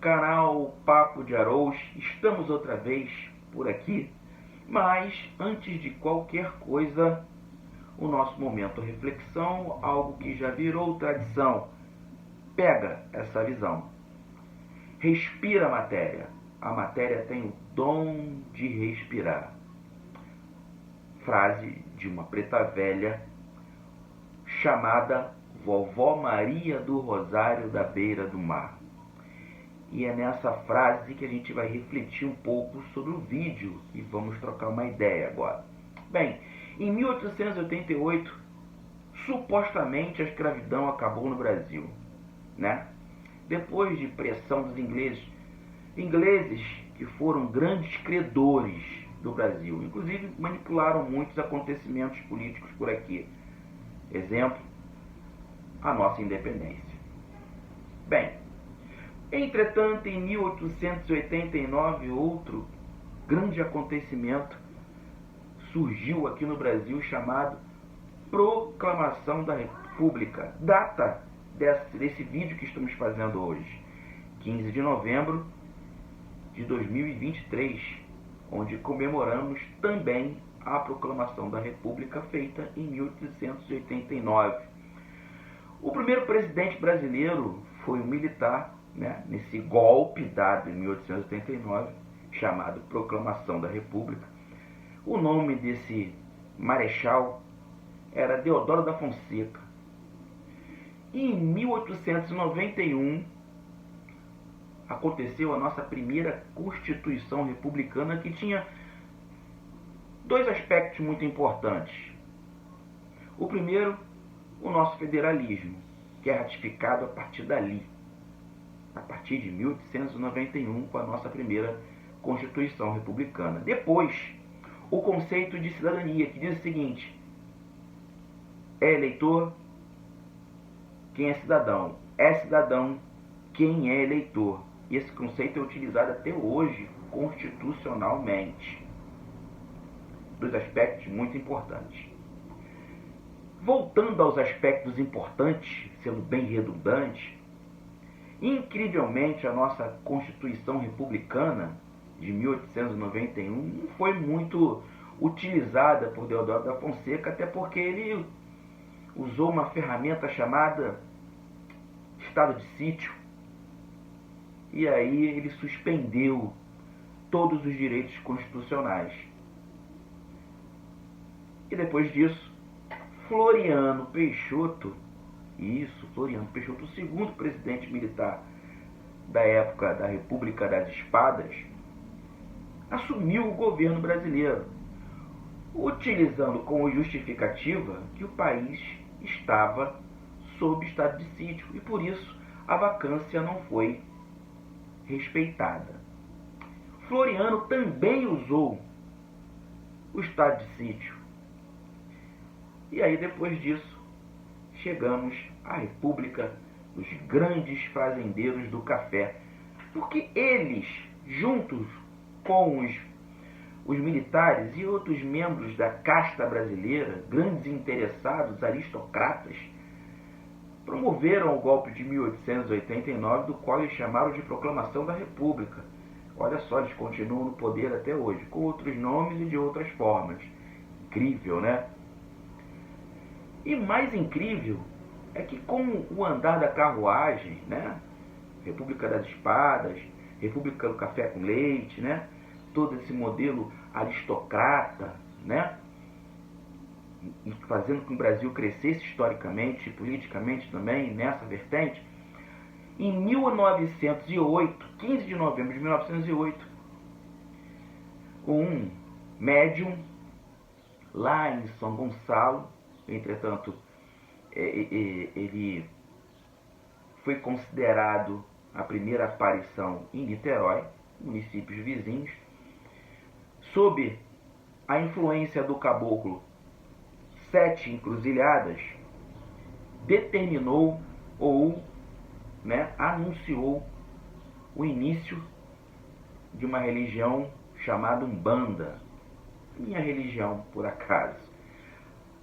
canal Papo de Arous, estamos outra vez por aqui, mas antes de qualquer coisa, o nosso momento reflexão, algo que já virou tradição. Pega essa visão, respira a matéria tem o dom de respirar. Frase de uma preta velha chamada Vovó Maria do Rosário da Beira do Mar. E é nessa frase que a gente vai refletir um pouco sobre o vídeo e vamos trocar uma ideia agora. Bem, em 1888, supostamente a escravidão acabou no Brasil, né? Depois de pressão dos ingleses que foram grandes credores do Brasil, inclusive manipularam muitos acontecimentos políticos por aqui. Exemplo, a nossa independência. Bem, entretanto, em 1889, outro grande acontecimento surgiu aqui no Brasil chamado Proclamação da República. Data desse vídeo que estamos fazendo hoje, 15 de novembro de 2023, onde comemoramos também a Proclamação da República feita em 1889. O primeiro presidente brasileiro foi um militar, né, nesse golpe dado em 1889, chamado Proclamação da República. O nome desse marechal era Deodoro da Fonseca. E em 1891 aconteceu a nossa primeira Constituição Republicana, que tinha dois aspectos muito importantes. O primeiro, o nosso federalismo, que é ratificado a partir dali, a partir de 1891, com a nossa primeira Constituição Republicana. Depois, o conceito de cidadania, que diz o seguinte: é eleitor quem é cidadão quem é eleitor. E esse conceito é utilizado até hoje constitucionalmente. Dois aspectos muito importantes. Voltando aos aspectos importantes, sendo bem redundante, incrivelmente a nossa Constituição Republicana de 1891 não foi muito utilizada por Deodoro da Fonseca, até porque ele usou uma ferramenta chamada estado de sítio, e aí ele suspendeu todos os direitos constitucionais. E depois disso, Floriano Peixoto, o segundo presidente militar da época da República das Espadas, assumiu o governo brasileiro, utilizando como justificativa que o país estava sob estado de sítio e por isso a vacância não foi respeitada. Floriano também usou o estado de sítio. E aí, depois disso, chegamos à República dos grandes fazendeiros do café, porque eles, juntos com os militares e outros membros da casta brasileira, grandes interessados, aristocratas, promoveram o golpe de 1889, do qual eles chamaram de Proclamação da República. Olha só, eles continuam no poder até hoje, com outros nomes e de outras formas. Incrível, né? E mais incrível é que, com o andar da carruagem, né? República das Espadas, República do Café com Leite, né? Todo esse modelo aristocrata, né? E fazendo com que o Brasil crescesse historicamente e politicamente também nessa vertente. Em 1908, 15 de novembro de 1908, um médium lá em São Gonçalo, entretanto, ele foi considerado a primeira aparição em Niterói, municípios vizinhos, sob a influência do caboclo Sete Encruzilhadas, determinou ou anunciou o início de uma religião chamada Umbanda. Minha religião, por acaso.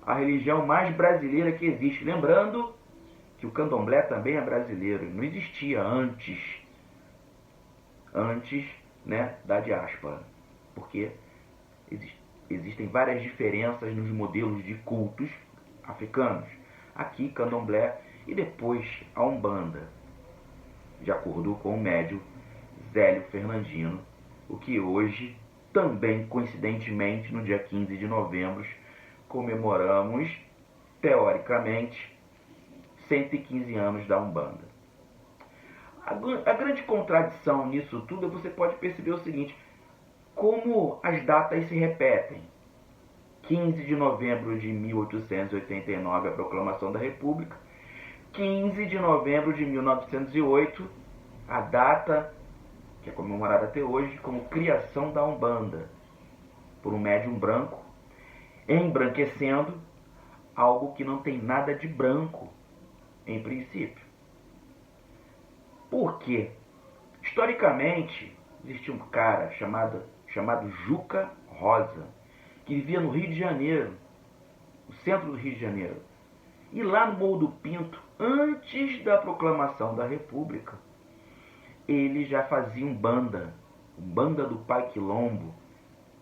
A religião mais brasileira que existe. Lembrando que o candomblé também é brasileiro. Não existia antes antes, né, da diáspora, porque existem várias diferenças nos modelos de cultos africanos. Aqui, Candomblé e depois a Umbanda, de acordo com o médium Zélio Fernandino, o que hoje, também coincidentemente, no dia 15 de novembro, comemoramos, teoricamente, 115 anos da Umbanda. A grande contradição nisso tudo, você pode perceber o seguinte: como as datas se repetem. 15 de novembro de 1889, a proclamação da República. 15 de novembro de 1908, a data que é comemorada até hoje como criação da Umbanda, por um médium branco, embranquecendo algo que não tem nada de branco, em princípio. Por quê? Historicamente, existia um cara chamado Juca Rosa, que vivia no Rio de Janeiro, no centro do Rio de Janeiro. E lá no Morro do Pinto, antes da proclamação da República, ele já fazia umbanda do Pai Quilombo.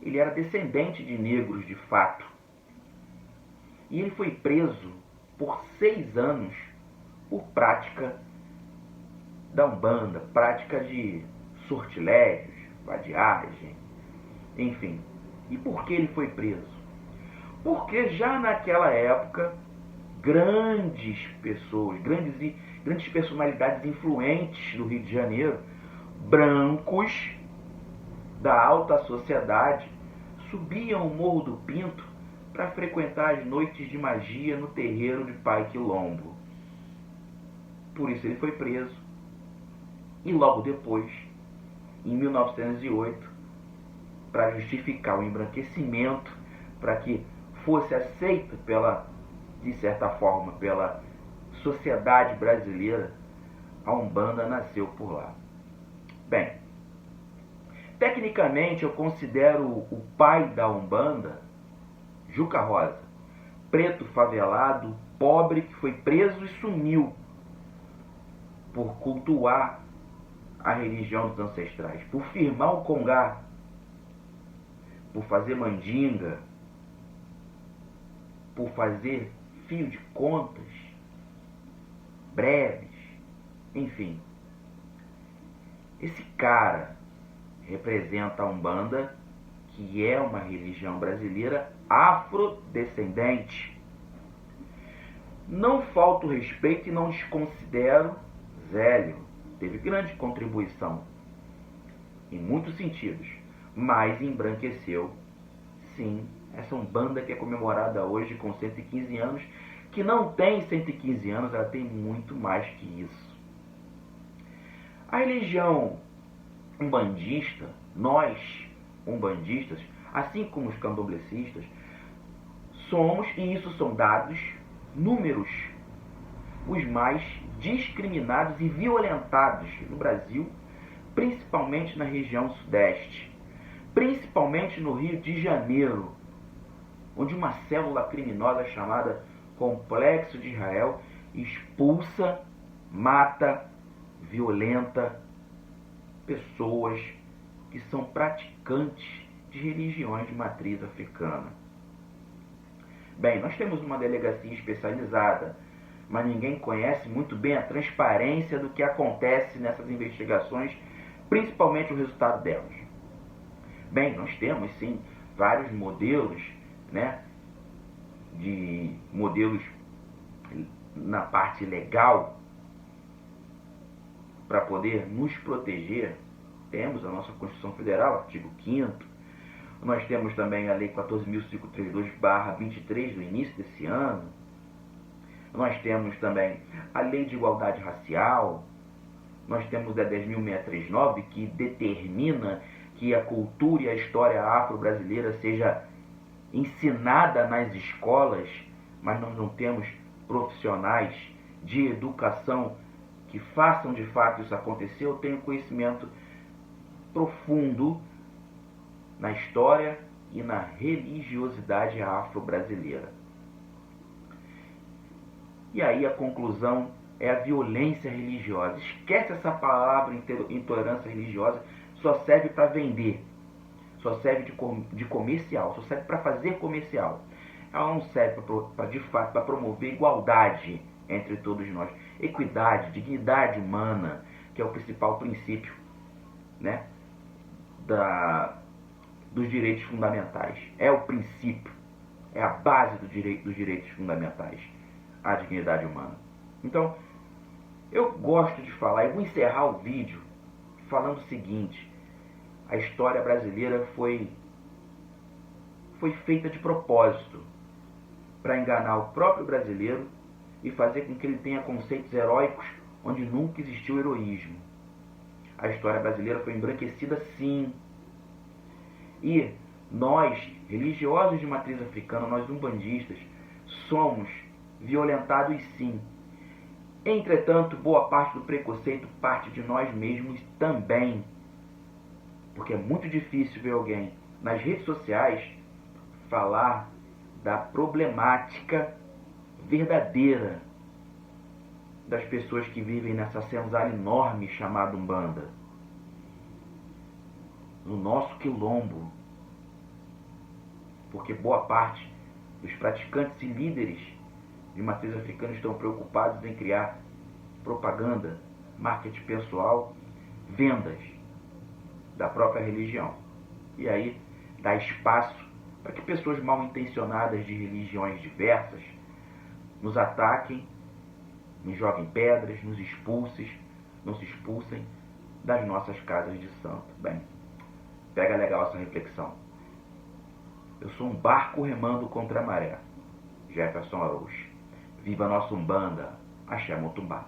Ele era descendente de negros de fato. E ele foi preso por 6 anos por prática da Umbanda, prática de sortilégios, vadiagem, enfim. E por que ele foi preso? Porque já naquela época, grandes pessoas, grandes personalidades influentes do Rio de Janeiro, brancos da alta sociedade, subiam o Morro do Pinto para frequentar as noites de magia no terreiro de Pai Quilombo. Por isso ele foi preso. E logo depois, em 1908, para justificar o embranquecimento, para que fosse aceito de certa forma, pela sociedade brasileira, a Umbanda nasceu por lá. Bem, tecnicamente eu considero o pai da Umbanda Juca Rosa, preto favelado, pobre, que foi preso e sumiu por cultuar a religião dos ancestrais, por firmar o congá, por fazer mandinga, por fazer fio de contas, breves, enfim. Esse cara representa a Umbanda, que é uma religião brasileira afrodescendente. Não falta o respeito e não desconsidero Zélio. Teve grande contribuição em muitos sentidos, mas embranqueceu, sim, essa Umbanda que é comemorada hoje com 115 anos, que não tem 115 anos, ela tem muito mais que isso. A religião umbandista, nós, umbandistas, assim como os candomblecistas, somos, e isso são dados, números, os mais discriminados e violentados no Brasil, principalmente na região sudeste, principalmente no Rio de Janeiro, onde uma célula criminosa chamada Complexo de Israel expulsa, mata, violenta pessoas que são praticantes de religiões de matriz africana. Bem, nós temos uma delegacia especializada, mas ninguém conhece muito bem a transparência do que acontece nessas investigações, principalmente o resultado delas. Bem, nós temos sim vários modelos, né, de modelos na parte legal para poder nos proteger. Temos a nossa Constituição Federal, artigo 5º. Nós temos também a Lei 14.532/23 do início desse ano. Nós temos também a Lei de Igualdade Racial. Nós temos a 10.639, que determina que a cultura e a história afro-brasileira seja ensinada nas escolas, mas nós não temos profissionais de educação que façam de fato isso acontecer. Eu tenho conhecimento profundo na história e na religiosidade afro-brasileira. E aí a conclusão é a violência religiosa. Esquece essa palavra intolerância religiosa, só serve para vender, só serve de comercial, só serve para fazer comercial. Ela não serve de fato para promover igualdade entre todos nós, equidade, dignidade humana, que é o principal princípio, né, dos direitos fundamentais. É o princípio, é a base dos direitos fundamentais, a dignidade humana. Então, eu gosto de falar, e vou encerrar o vídeo falando o seguinte: a história brasileira foi feita de propósito para enganar o próprio brasileiro e fazer com que ele tenha conceitos heróicos onde nunca existiu heroísmo. A história brasileira foi embranquecida, sim. E nós, religiosos de matriz africana, nós umbandistas, somos violentados, sim. Entretanto, boa parte do preconceito parte de nós mesmos também. Porque é muito difícil ver alguém nas redes sociais falar da problemática verdadeira das pessoas que vivem nessa senzala enorme chamada Umbanda, no nosso quilombo. Porque boa parte dos praticantes e líderes de matriz africana estão preocupados em criar propaganda, marketing pessoal, vendas da própria religião. E aí dá espaço para que pessoas mal intencionadas de religiões diversas nos ataquem, nos joguem pedras, nos expulsem das nossas casas de santo. Bem, pega legal essa reflexão. Eu sou um barco remando contra a maré. Jefferson Araújo. Viva nossa Umbanda. Axé Motumbá.